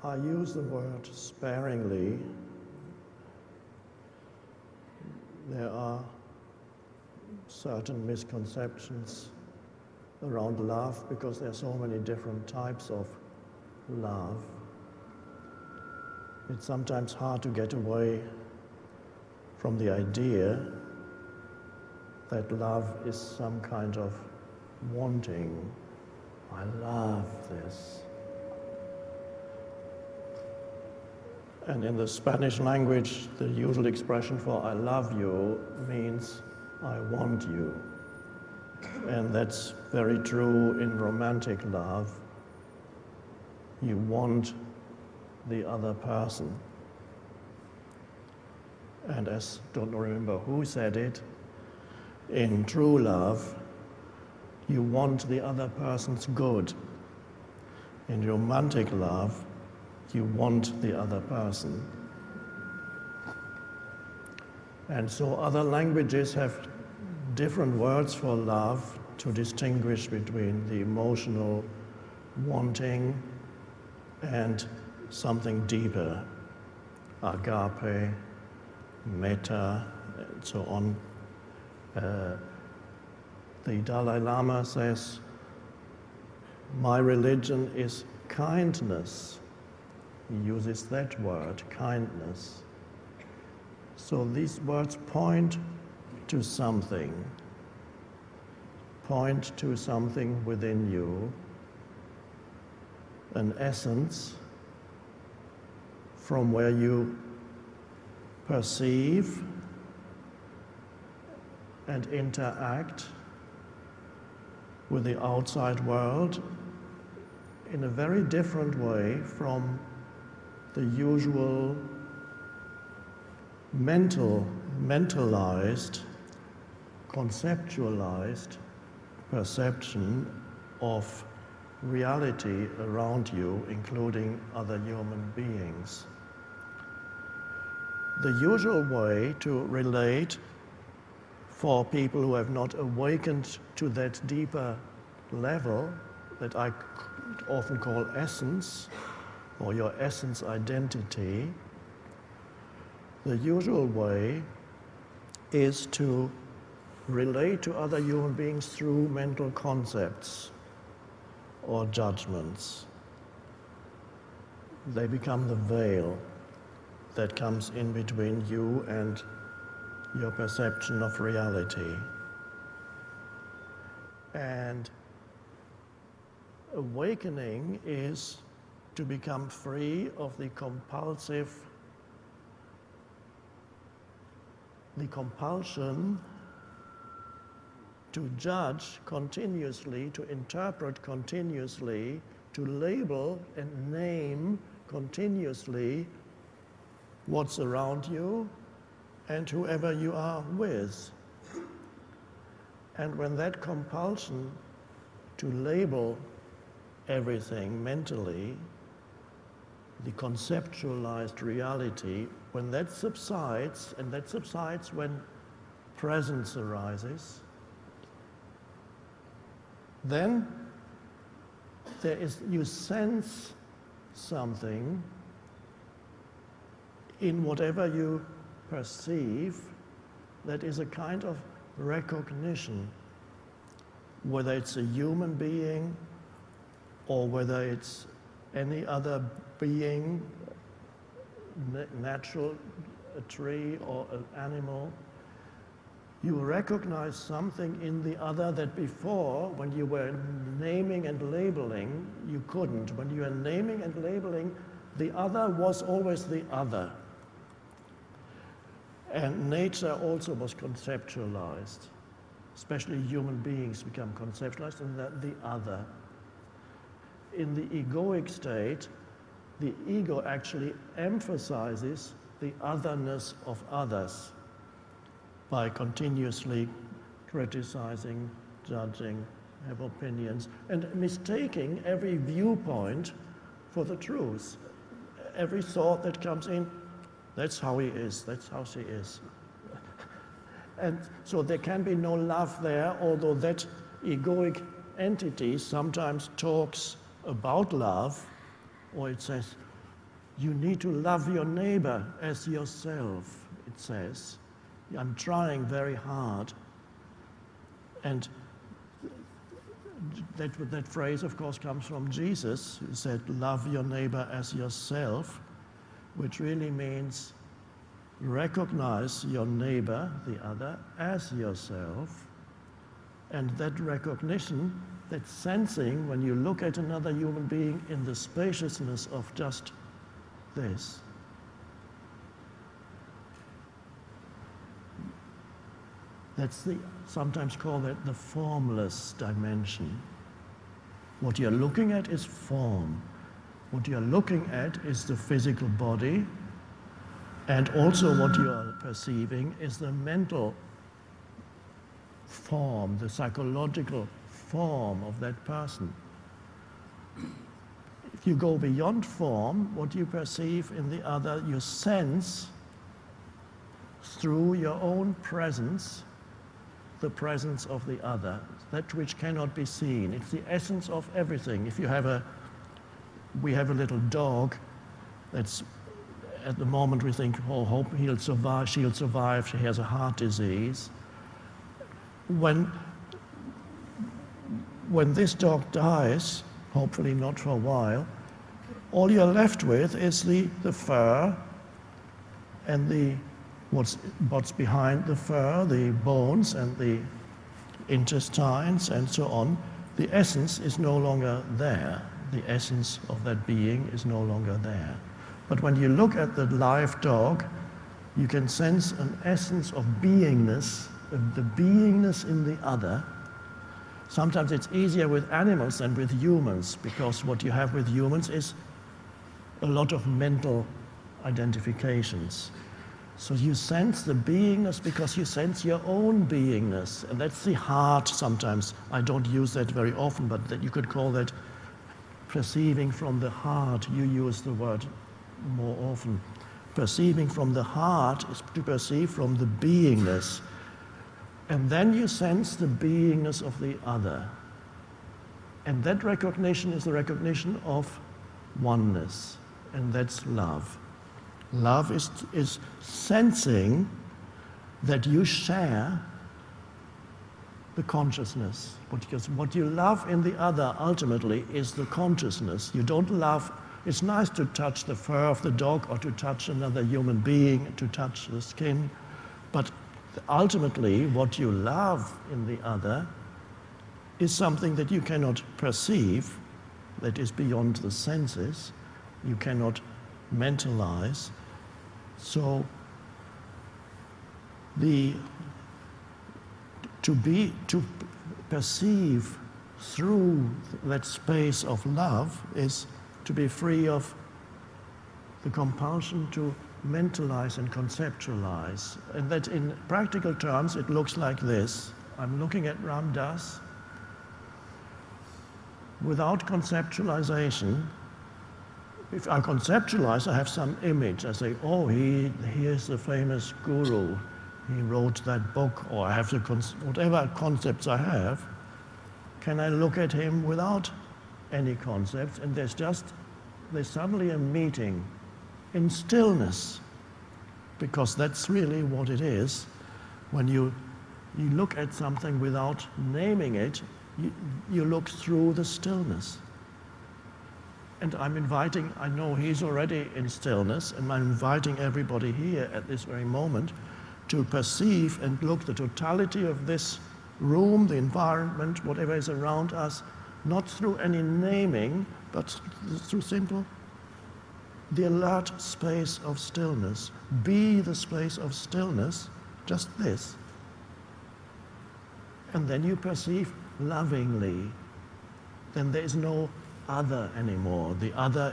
I use the word sparingly. There are certain misconceptions around love because there are so many different types of love. It's sometimes hard to get away from the idea that love is some kind of wanting. I love this. And in the Spanish language, the usual expression for I love you means I want you. And that's very true in romantic love. You want the other person. And as, don't remember who said it, in true love, you want the other person's good. In romantic love, you want the other person. And so other languages have different words for love to distinguish between the emotional wanting and something deeper, agape, metta, and so on. The Dalai Lama says, my religion is kindness. He uses that word, kindness. So these words point to something within you, an essence from where you perceive and interact with the outside world in a very different way from the usual mentalized, conceptualized perception of reality around you, including other human beings. The usual way to relate for people who have not awakened to that deeper level that I often call essence, or your essence identity, the usual way is to relate to other human beings through mental concepts or judgments. They become the veil that comes in between you and your perception of reality. And awakening is to become free of the compulsion to judge continuously, to interpret continuously, to label and name continuously what's around you and whoever you are with. And when that compulsion to label everything mentally, the conceptualized reality, when that subsides, and that subsides when presence arises, then you sense something in whatever you perceive that is a kind of recognition, whether it's a human being or whether it's any other being, natural, a tree or an animal. You recognize something in the other that before, when you were naming and labeling, you couldn't. When you were naming and labeling, the other was always the other. And nature also was conceptualized. Especially human beings become conceptualized in the other. In the egoic state, the ego actually emphasizes the otherness of others by continuously criticizing, judging, have opinions, and mistaking every viewpoint for the truth. Every thought that comes in, that's how he is, that's how she is. And so there can be no love there, although that egoic entity sometimes talks about love, or it says, You need to love your neighbor as yourself, it says. I'm trying very hard. And that phrase, of course, comes from Jesus, who said, love your neighbor as yourself, which really means recognize your neighbor, the other, as yourself. And that recognition, that sensing, when you look at another human being in the spaciousness of just this. That's sometimes call that the formless dimension. What you're looking at is form. What you're looking at is the physical body, and also what you are perceiving is the mental form, the psychological form of that person. If you go beyond form, what you perceive in the other, you sense through your own presence, the presence of the other, that which cannot be seen. It's the essence of everything. If you have we have a little dog that's, at the moment we think, oh, hope he'll survive, she'll survive, she has a heart disease. When this dog dies, hopefully not for a while, all you're left with is the fur and what's behind the fur, the bones and the intestines and so on. The essence is no longer there. The essence of that being is no longer there. But when you look at the live dog, you can sense an essence of beingness, of the beingness in the other. Sometimes it's easier with animals than with humans, because what you have with humans is a lot of mental identifications. So you sense the beingness because you sense your own beingness, and that's the heart sometimes. I don't use that very often, but that you could call that perceiving from the heart. You use the word more often. Perceiving from the heart is to perceive from the beingness. And then you sense the beingness of the other. And that recognition is the recognition of oneness, and that's love. Love is sensing that you share the consciousness. Because what you love in the other ultimately is the consciousness. You don't love, it's nice to touch the fur of the dog or to touch another human being, to touch the skin, but ultimately what you love in the other is something that you cannot perceive, that is beyond the senses, you cannot mentalize. So to perceive through that space of love is to be free of the compulsion to mentalize and conceptualize. And that in practical terms it looks like this. I'm looking at Ram Dass. Without conceptualization, if I conceptualize, I have some image. I say, oh, here's the famous guru. He wrote that book, or I have whatever concepts I have. Can I look at him without any concepts? And there's suddenly a meeting in stillness, because that's really what it is. When you look at something without naming it, you look through the stillness. And I'm inviting, I know he's already in stillness, and I'm inviting everybody here at this very moment to perceive and look the totality of this room, the environment, whatever is around us, not through any naming, but through simple, the alert space of stillness. Be the space of stillness, just this. And then you perceive lovingly. Then there is no other anymore. The other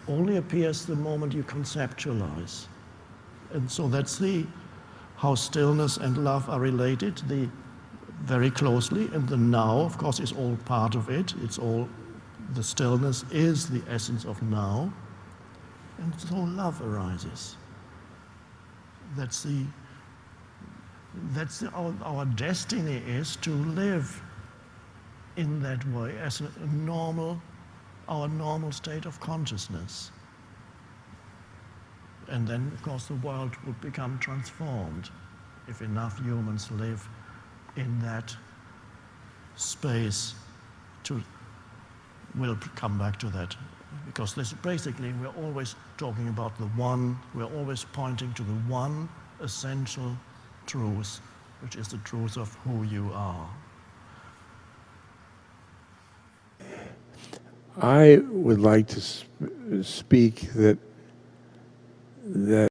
only appears the moment you conceptualize. And so that's how stillness and love are related, very closely. And the now, of course, is all part of it. The stillness is the essence of now. And so love arises. Our destiny is to live in that way as our normal state of consciousness. And then, of course, the world would become transformed if enough humans live in that space we'll come back to that. Because this basically, we're always talking about the one, we're always pointing to the one essential truth, which is the truth of who you are. I would like to speak that